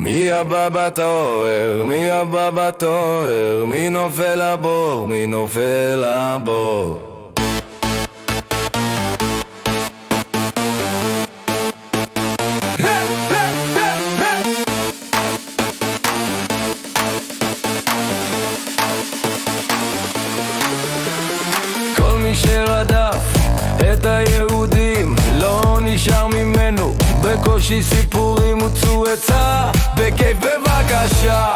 מי הבא בתור? מי הבא בתור? מי נופל לבור? מי נופל לבור? כל מי שרדף את היהודים לא נשאר ממנו, בקושי סיפורים הוצאו עצה, בכיף בבקשה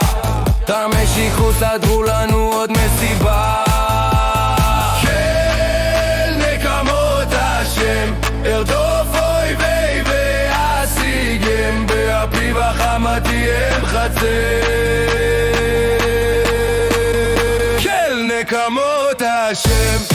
תמשיכו, סדרו לנו עוד מסיבה של נקמות השם, ארדוף אויבי ואשיגם, באפי וחמתי הם חצר של נקמות השם.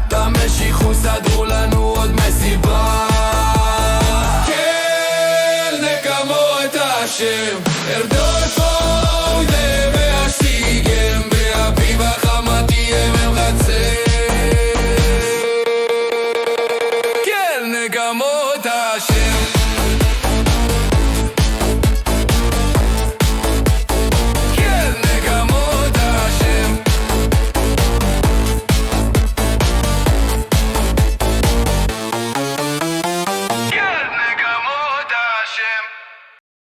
תמשיכו, סדרו לנו עוד מסיבה של נקמות השם.